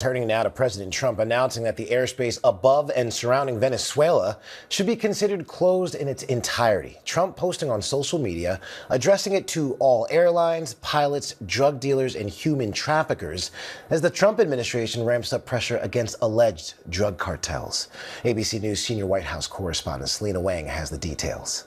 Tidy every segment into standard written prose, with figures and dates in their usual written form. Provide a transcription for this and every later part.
Turning now to President Trump announcing that the airspace above and surrounding Venezuela should be considered closed in its entirety. Trump posting on social media, addressing it to all airlines, pilots, drug dealers, and human traffickers as the Trump administration ramps up pressure against alleged drug cartels. ABC News senior White House correspondent Selena Wang has the details.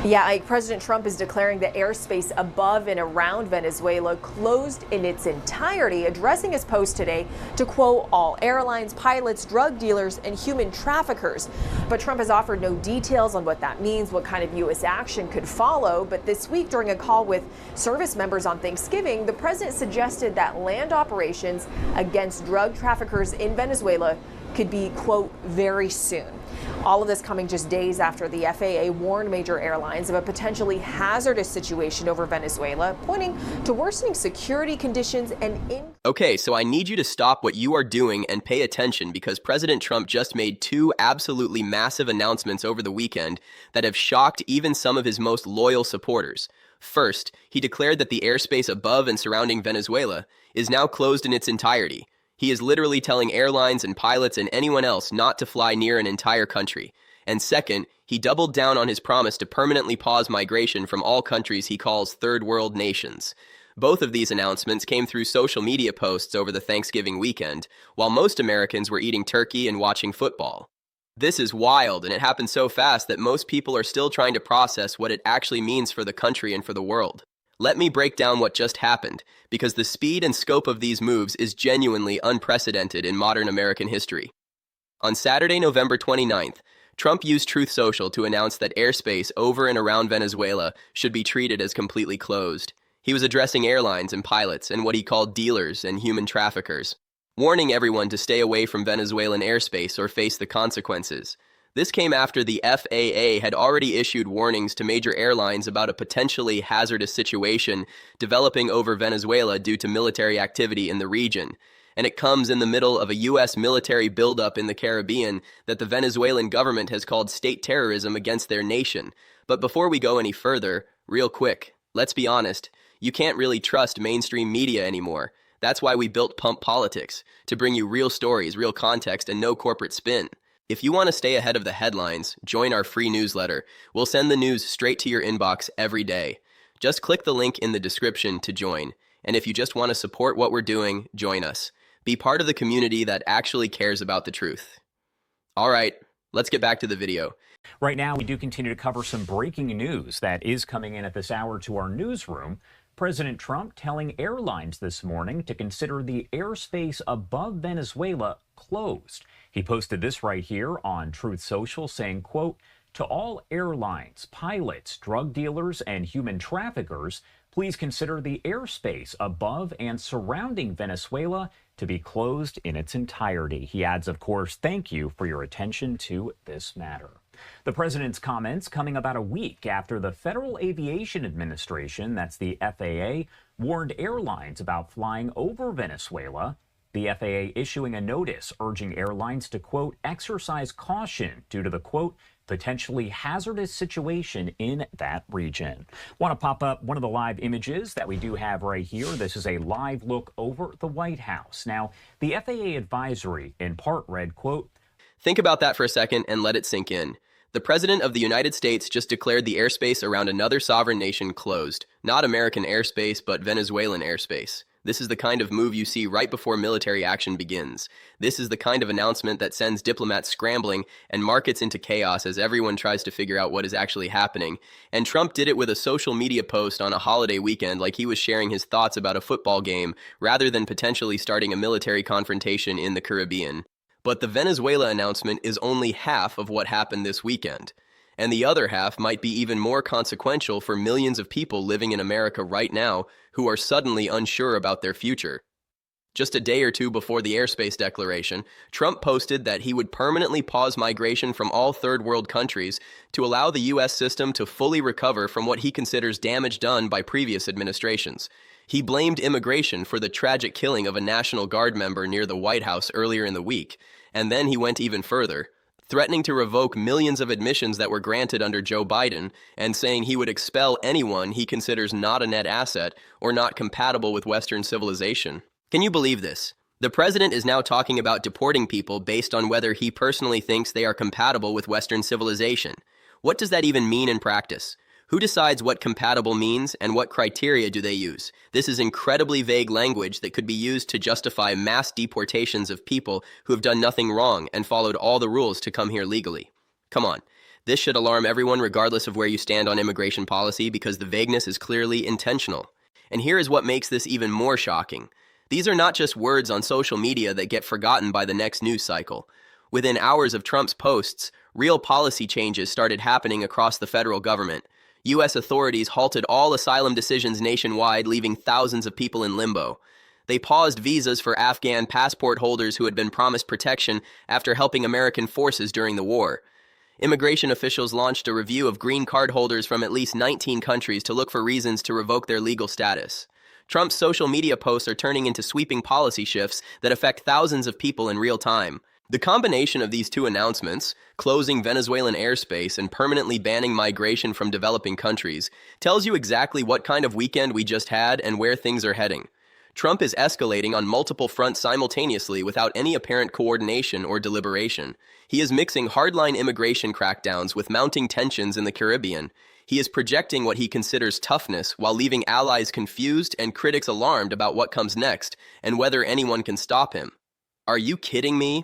Yeah, President Trump is declaring the airspace above and around Venezuela closed in its entirety, addressing his post today to quote all airlines, pilots, drug dealers, and human traffickers. But Trump has offered no details on what that means, what kind of U.S. action could follow. But this week, during a call with service members on Thanksgiving, the president suggested that land operations against drug traffickers in Venezuela could be, quote, very soon. All of this coming just days after the FAA warned major airlines of a potentially hazardous situation over Venezuela, pointing to worsening security conditions and Okay, so I need you to stop what you are doing and pay attention because President Trump just made two absolutely massive announcements over the weekend that have shocked even some of his most loyal supporters. First, he declared that the airspace above and surrounding Venezuela is now closed in its entirety. He is literally telling airlines and pilots and anyone else not to fly near an entire country. And second, he doubled down on his promise to permanently pause migration from all countries he calls third world nations. Both of these announcements came through social media posts over the Thanksgiving weekend, while most Americans were eating turkey and watching football. This is wild, and it happened so fast that most people are still trying to process what it actually means for the country and for the world. Let me break down what just happened, because the speed and scope of these moves is genuinely unprecedented in modern American history. On Saturday, November 29th, Trump used Truth Social to announce that airspace over and around Venezuela should be treated as completely closed. He was addressing airlines and pilots and what he called dealers and human traffickers, warning everyone to stay away from Venezuelan airspace or face the consequences. This came after the FAA had already issued warnings to major airlines about a potentially hazardous situation developing over Venezuela due to military activity in the region. And it comes in the middle of a U.S. military buildup in the Caribbean that the Venezuelan government has called state terrorism against their nation. But before we go any further, real quick, let's be honest, you can't really trust mainstream media anymore. That's why we built Pump Politics, to bring you real stories, real context, and no corporate spin. If you want to stay ahead of the headlines, join our free newsletter. We'll send the news straight to your inbox every day. Just click the link in the description to join. And if you just want to support what we're doing, join us. Be part of the community that actually cares about the truth. All right, let's get back to the video. Right now, we do continue to cover some breaking news that is coming in at this hour to our newsroom. President Trump telling airlines this morning to consider the airspace above Venezuela closed. He posted this right here on Truth Social saying, quote, to all airlines, pilots, drug dealers, and human traffickers, please consider the airspace above and surrounding Venezuela to be closed in its entirety. He adds, of course, thank you for your attention to this matter. The president's comments coming about a week after the Federal Aviation Administration, that's the FAA, warned airlines about flying over Venezuela. The FAA issuing a notice urging airlines to, quote, exercise caution due to the, quote, potentially hazardous situation in that region. Want to pop up one of the live images that we do have right here. This is a live look over the White House. Now, the FAA advisory in part read, quote, think about that for a second and let it sink in. The President of the United States just declared the airspace around another sovereign nation closed. Not American airspace, but Venezuelan airspace. This is the kind of move you see right before military action begins. This is the kind of announcement that sends diplomats scrambling and markets into chaos as everyone tries to figure out what is actually happening. And Trump did it with a social media post on a holiday weekend like he was sharing his thoughts about a football game rather than potentially starting a military confrontation in the Caribbean. But the Venezuela announcement is only half of what happened this weekend. And the other half might be even more consequential for millions of people living in America right now who are suddenly unsure about their future. Just a day or two before the airspace declaration, Trump posted that he would permanently pause migration from all third world countries to allow the U.S. system to fully recover from what he considers damage done by previous administrations. He blamed immigration for the tragic killing of a National Guard member near the White House earlier in the week, and then he went even further, threatening to revoke millions of admissions that were granted under Joe Biden and saying he would expel anyone he considers not a net asset or not compatible with Western civilization. Can you believe this? The president is now talking about deporting people based on whether he personally thinks they are compatible with Western civilization. What does that even mean in practice? Who decides what compatible means and what criteria do they use? This is incredibly vague language that could be used to justify mass deportations of people who have done nothing wrong and followed all the rules to come here legally. Come on. This should alarm everyone regardless of where you stand on immigration policy because the vagueness is clearly intentional. And here is what makes this even more shocking. These are not just words on social media that get forgotten by the next news cycle. Within hours of Trump's posts, real policy changes started happening across the federal government. U.S. authorities halted all asylum decisions nationwide, leaving thousands of people in limbo. They paused visas for Afghan passport holders who had been promised protection after helping American forces during the war. Immigration officials launched a review of green card holders from at least 19 countries to look for reasons to revoke their legal status. Trump's social media posts are turning into sweeping policy shifts that affect thousands of people in real time. The combination of these two announcements, closing Venezuelan airspace and permanently banning migration from developing countries, tells you exactly what kind of weekend we just had and where things are heading. Trump is escalating on multiple fronts simultaneously without any apparent coordination or deliberation. He is mixing hardline immigration crackdowns with mounting tensions in the Caribbean. He is projecting what he considers toughness while leaving allies confused and critics alarmed about what comes next and whether anyone can stop him. Are you kidding me?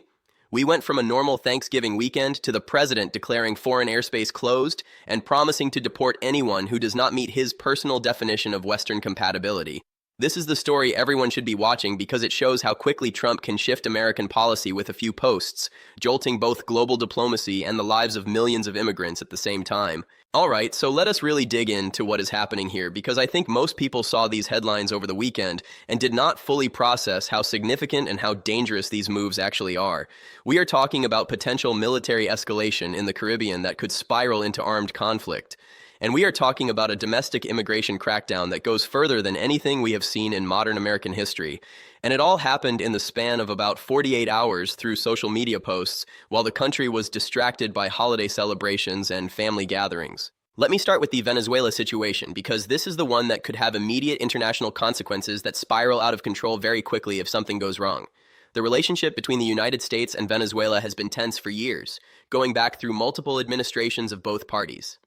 We went from a normal Thanksgiving weekend to the president declaring foreign airspace closed and promising to deport anyone who does not meet his personal definition of Western compatibility. This is the story everyone should be watching because it shows how quickly Trump can shift American policy with a few posts, jolting both global diplomacy and the lives of millions of immigrants at the same time. All right, so let us really dig into what is happening here because I think most people saw these headlines over the weekend and did not fully process how significant and how dangerous these moves actually are. We are talking about potential military escalation in the Caribbean that could spiral into armed conflict. And we are talking about a domestic immigration crackdown that goes further than anything we have seen in modern American history. And it all happened in the span of about 48 hours through social media posts while the country was distracted by holiday celebrations and family gatherings. Let me start with the Venezuela situation because this is the one that could have immediate international consequences that spiral out of control very quickly if something goes wrong. The relationship between the United States and Venezuela has been tense for years, going back through multiple administrations of both parties.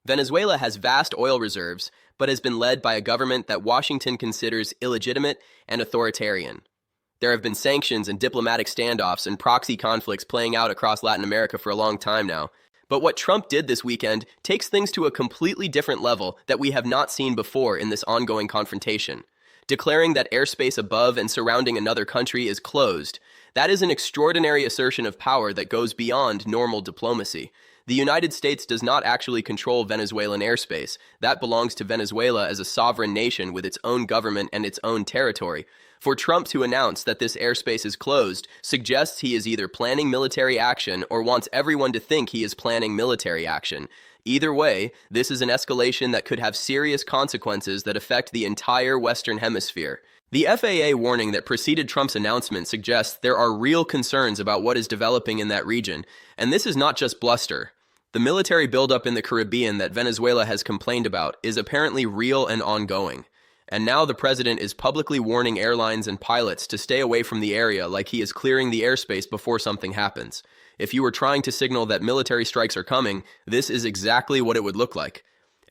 Venezuela has vast oil reserves, but has been led by a government that Washington considers illegitimate and authoritarian. There have been sanctions and diplomatic standoffs and proxy conflicts playing out across Latin America for a long time now. But what Trump did this weekend takes things to a completely different level that we have not seen before in this ongoing confrontation. Declaring that airspace above and surrounding another country is closed, that is an extraordinary assertion of power that goes beyond normal diplomacy. The United States does not actually control Venezuelan airspace. That belongs to Venezuela as a sovereign nation with its own government and its own territory. For Trump to announce that this airspace is closed suggests he is either planning military action or wants everyone to think he is planning military action. Either way, this is an escalation that could have serious consequences that affect the entire Western Hemisphere. The FAA warning that preceded Trump's announcement suggests there are real concerns about what is developing in that region, and this is not just bluster. The military buildup in the Caribbean that Venezuela has complained about is apparently real and ongoing. And now the president is publicly warning airlines and pilots to stay away from the area like he is clearing the airspace before something happens. If you were trying to signal that military strikes are coming, this is exactly what it would look like.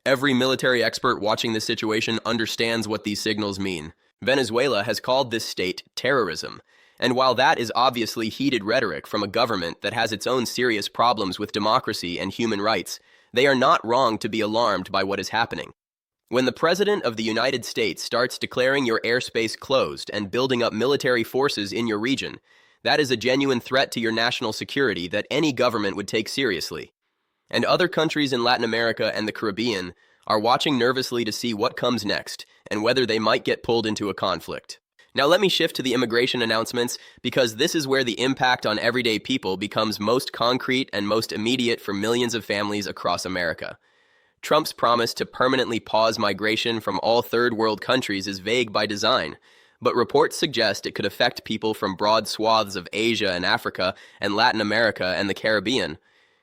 Every military expert watching this situation understands what these signals mean. Venezuela has called this state terrorism. And while that is obviously heated rhetoric from a government that has its own serious problems with democracy and human rights, they are not wrong to be alarmed by what is happening. When the President of the United States starts declaring your airspace closed and building up military forces in your region, that is a genuine threat to your national security that any government would take seriously. And other countries in Latin America and the Caribbean are watching nervously to see what comes next and whether they might get pulled into a conflict. Now let me shift to the immigration announcements because this is where the impact on everyday people becomes most concrete and most immediate for millions of families across America. Trump's promise to permanently pause migration from all third world countries is vague by design, but reports suggest it could affect people from broad swaths of Asia and Africa and Latin America and the Caribbean.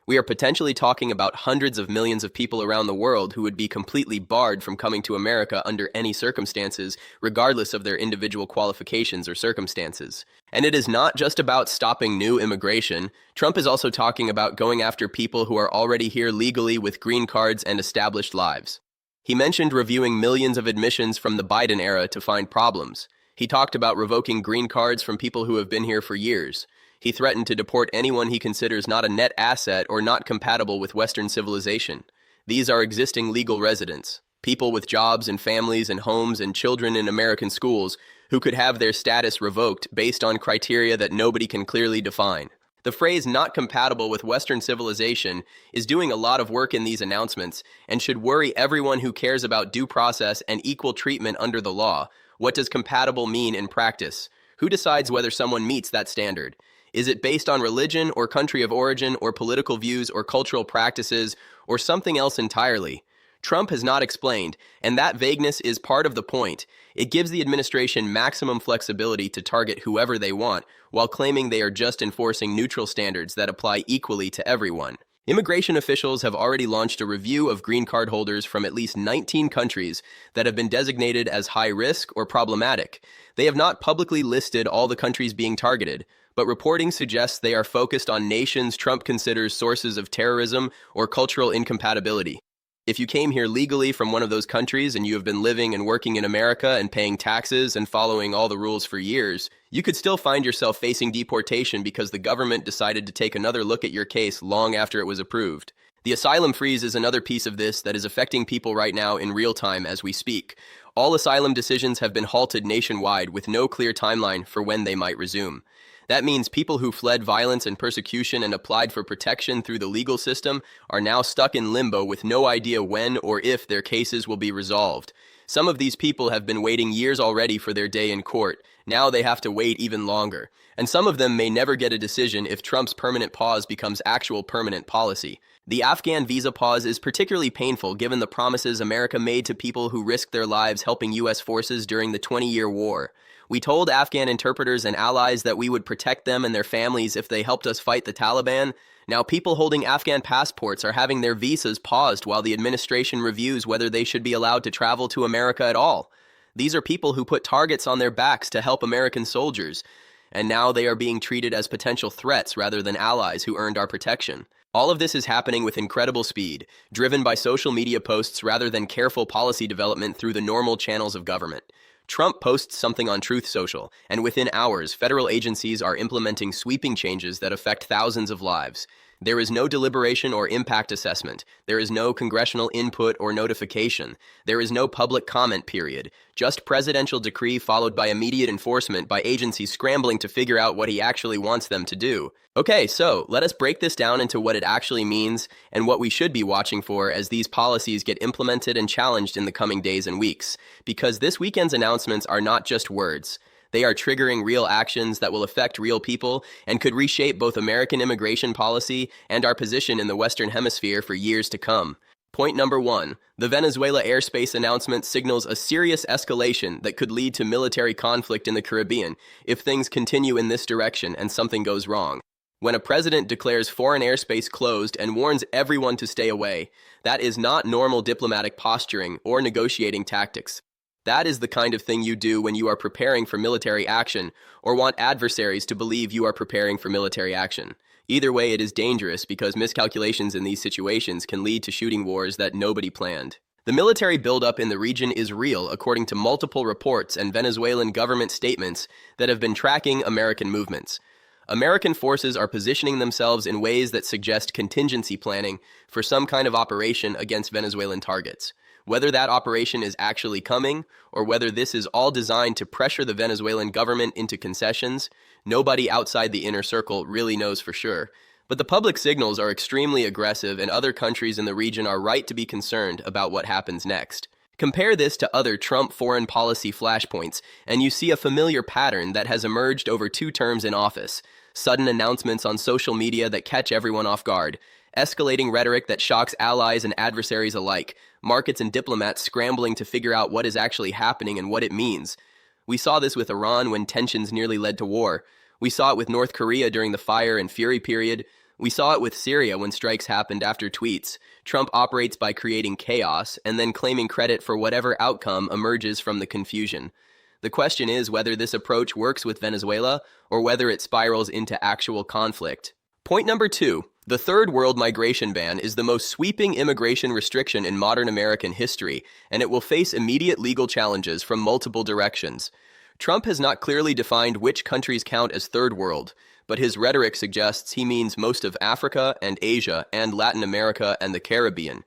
We are potentially talking about hundreds of millions of people around the world who would be completely barred from coming to America under any circumstances, regardless of their individual qualifications or circumstances. And it is not just about stopping new immigration. Trump is also talking about going after people who are already here legally with green cards and established lives. He mentioned reviewing millions of admissions from the Biden era to find problems. He talked about revoking green cards from people who have been here for years. He threatened to deport anyone he considers not a net asset or not compatible with Western civilization. These are existing legal residents, people with jobs and families and homes and children in American schools who could have their status revoked based on criteria that nobody can clearly define. The phrase not compatible with Western civilization is doing a lot of work in these announcements and should worry everyone who cares about due process and equal treatment under the law. What does compatible mean in practice? Who decides whether someone meets that standard? Is it based on religion or country of origin or political views or cultural practices or something else entirely? Trump has not explained, and that vagueness is part of the point. It gives the administration maximum flexibility to target whoever they want, while claiming they are just enforcing neutral standards that apply equally to everyone. Immigration officials have already launched a review of green card holders from at least 19 countries that have been designated as high risk or problematic. They have not publicly listed all the countries being targeted, but reporting suggests they are focused on nations Trump considers sources of terrorism or cultural incompatibility. If you came here legally from one of those countries and you have been living and working in America and paying taxes and following all the rules for years, you could still find yourself facing deportation because the government decided to take another look at your case long after it was approved. The asylum freeze is another piece of this that is affecting people right now in real time as we speak. All asylum decisions have been halted nationwide with no clear timeline for when they might resume. That means people who fled violence and persecution and applied for protection through the legal system are now stuck in limbo with no idea when or if their cases will be resolved. Some of these people have been waiting years already for their day in court. Now they have to wait even longer. And some of them may never get a decision if Trump's permanent pause becomes actual permanent policy. The Afghan visa pause is particularly painful given the promises America made to people who risked their lives helping U.S. forces during the 20-year war. We told Afghan interpreters and allies that we would protect them and their families if they helped us fight the Taliban. Now people holding Afghan passports are having their visas paused while the administration reviews whether they should be allowed to travel to America at all. These are people who put targets on their backs to help American soldiers, and now they are being treated as potential threats rather than allies who earned our protection. All of this is happening with incredible speed, driven by social media posts rather than careful policy development through the normal channels of government. Trump posts something on Truth Social, and within hours, federal agencies are implementing sweeping changes that affect thousands of lives. There is no deliberation or impact assessment. There is no congressional input or notification. There is no public comment period. Just presidential decree followed by immediate enforcement by agencies scrambling to figure out what he actually wants them to do. Okay, so let us break this down into what it actually means and what we should be watching for as these policies get implemented and challenged in the coming days and weeks. Because this weekend's announcements are not just words. They are triggering real actions that will affect real people and could reshape both American immigration policy and our position in the Western Hemisphere for years to come. Point number 1. The Venezuela airspace announcement signals a serious escalation that could lead to military conflict in the Caribbean if things continue in this direction and something goes wrong. When a president declares foreign airspace closed and warns everyone to stay away, that is not normal diplomatic posturing or negotiating tactics. That is the kind of thing you do when you are preparing for military action or want adversaries to believe you are preparing for military action. Either way, it is dangerous because miscalculations in these situations can lead to shooting wars that nobody planned. The military buildup in the region is real, according to multiple reports and Venezuelan government statements that have been tracking American movements. American forces are positioning themselves in ways that suggest contingency planning for some kind of operation against Venezuelan targets. Whether that operation is actually coming, or whether this is all designed to pressure the Venezuelan government into concessions, nobody outside the inner circle really knows for sure. But the public signals are extremely aggressive, and other countries in the region are right to be concerned about what happens next. Compare this to other Trump foreign policy flashpoints, and you see a familiar pattern that has emerged over 2 terms in office. Sudden announcements on social media that catch everyone off guard. Escalating rhetoric that shocks allies and adversaries alike. Markets and diplomats scrambling to figure out what is actually happening and what it means. We saw this with Iran when tensions nearly led to war. We saw it with North Korea during the fire and fury period. We saw it with Syria when strikes happened after tweets. Trump operates by creating chaos and then claiming credit for whatever outcome emerges from the confusion. The question is whether this approach works with Venezuela or whether it spirals into actual conflict. Point number 2. The third world migration ban is the most sweeping immigration restriction in modern American history, and it will face immediate legal challenges from multiple directions. Trump has not clearly defined which countries count as third world, but his rhetoric suggests he means most of Africa and Asia and Latin America and the Caribbean.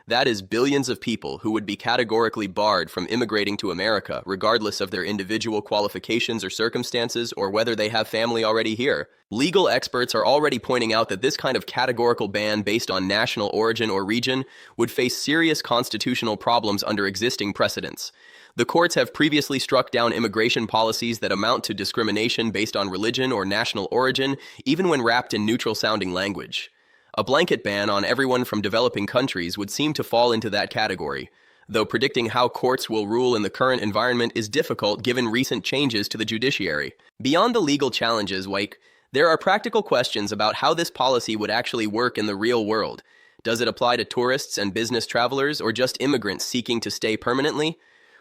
That is billions of people who would be categorically barred from immigrating to America, regardless of their individual qualifications or circumstances or whether they have family already here. Legal experts are already pointing out that this kind of categorical ban based on national origin or region would face serious constitutional problems under existing precedents. The courts have previously struck down immigration policies that amount to discrimination based on religion or national origin, even when wrapped in neutral-sounding language. A blanket ban on everyone from developing countries would seem to fall into that category, though predicting how courts will rule in the current environment is difficult given recent changes to the judiciary. Beyond the legal challenges, there are practical questions about how this policy would actually work in the real world. Does it apply to tourists and business travelers or just immigrants seeking to stay permanently?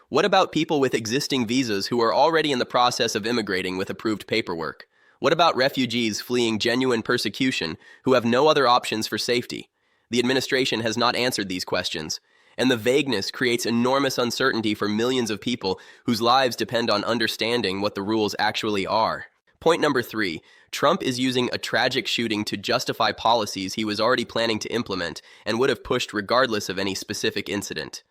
What about people with existing visas who are already in the process of immigrating with approved paperwork? What about refugees fleeing genuine persecution who have no other options for safety? The administration has not answered these questions, and the vagueness creates enormous uncertainty for millions of people whose lives depend on understanding what the rules actually are. Point number 3. Trump is using a tragic shooting to justify policies he was already planning to implement and would have pushed regardless of any specific incident.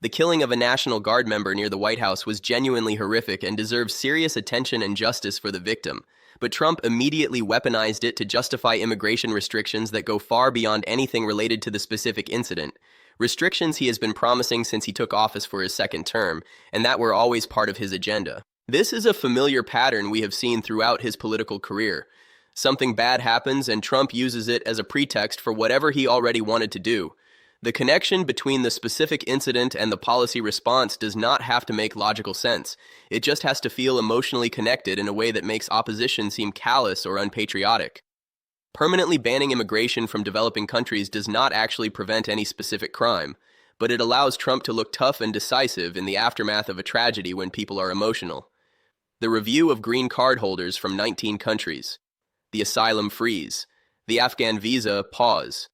The killing of a National Guard member near the White House was genuinely horrific and deserves serious attention and justice for the victim. But Trump immediately weaponized it to justify immigration restrictions that go far beyond anything related to the specific incident. Restrictions he has been promising since he took office for his second term, and that were always part of his agenda. This is a familiar pattern we have seen throughout his political career. Something bad happens and Trump uses it as a pretext for whatever he already wanted to do. The connection between the specific incident and the policy response does not have to make logical sense. It just has to feel emotionally connected in a way that makes opposition seem callous or unpatriotic. Permanently banning immigration from developing countries does not actually prevent any specific crime, but it allows Trump to look tough and decisive in the aftermath of a tragedy when people are emotional. The review of green card holders from 19 countries, the asylum freeze, the Afghan visa pause.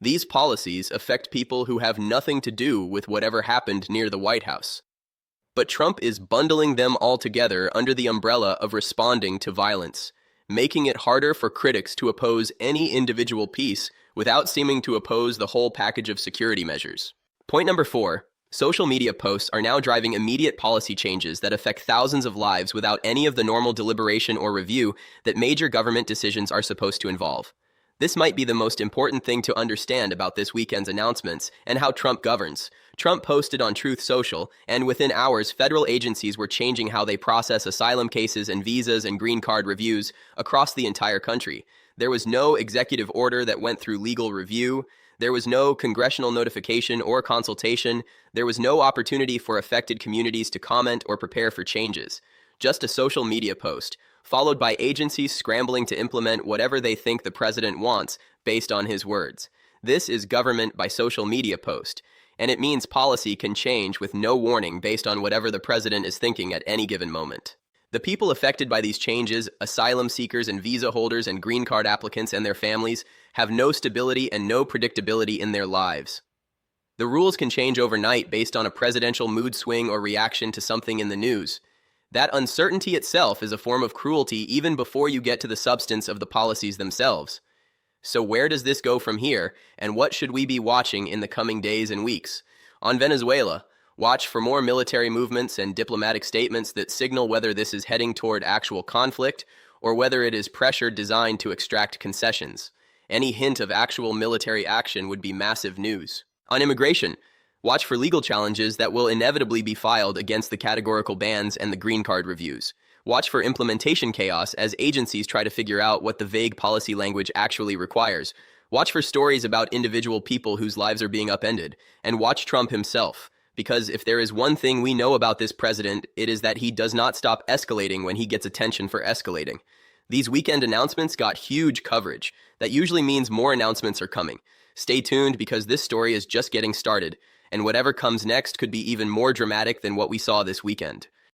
These policies affect people who have nothing to do with whatever happened near the White House. But Trump is bundling them all together under the umbrella of responding to violence, making it harder for critics to oppose any individual piece without seeming to oppose the whole package of security measures. Point number 4. Social media posts are now driving immediate policy changes that affect thousands of lives without any of the normal deliberation or review that major government decisions are supposed to involve. This might be the most important thing to understand about this weekend's announcements and how Trump governs. Trump posted on Truth Social, and within hours, federal agencies were changing how they process asylum cases and visas and green card reviews across the entire country. There was no executive order that went through legal review. There was no congressional notification or consultation. There was no opportunity for affected communities to comment or prepare for changes. Just a social media post, followed by agencies scrambling to implement whatever they think the president wants based on his words. This is government by social media post, and it means policy can change with no warning based on whatever the president is thinking at any given moment. The people affected by these changes, asylum seekers and visa holders and green card applicants and their families, have no stability and no predictability in their lives. The rules can change overnight based on a presidential mood swing or reaction to something in the news. That uncertainty itself is a form of cruelty even before you get to the substance of the policies themselves. So where does this go from here, and what should we be watching in the coming days and weeks? On Venezuela, watch for more military movements and diplomatic statements that signal whether this is heading toward actual conflict or whether it is pressure designed to extract concessions. Any hint of actual military action would be massive news. On immigration, watch for legal challenges that will inevitably be filed against the categorical bans and the green card reviews. Watch for implementation chaos as agencies try to figure out what the vague policy language actually requires. Watch for stories about individual people whose lives are being upended. And watch Trump himself, because if there is one thing we know about this president, it is that he does not stop escalating when he gets attention for escalating. These weekend announcements got huge coverage. That usually means more announcements are coming. Stay tuned because this story is just getting started, and whatever comes next could be even more dramatic than what we saw this weekend.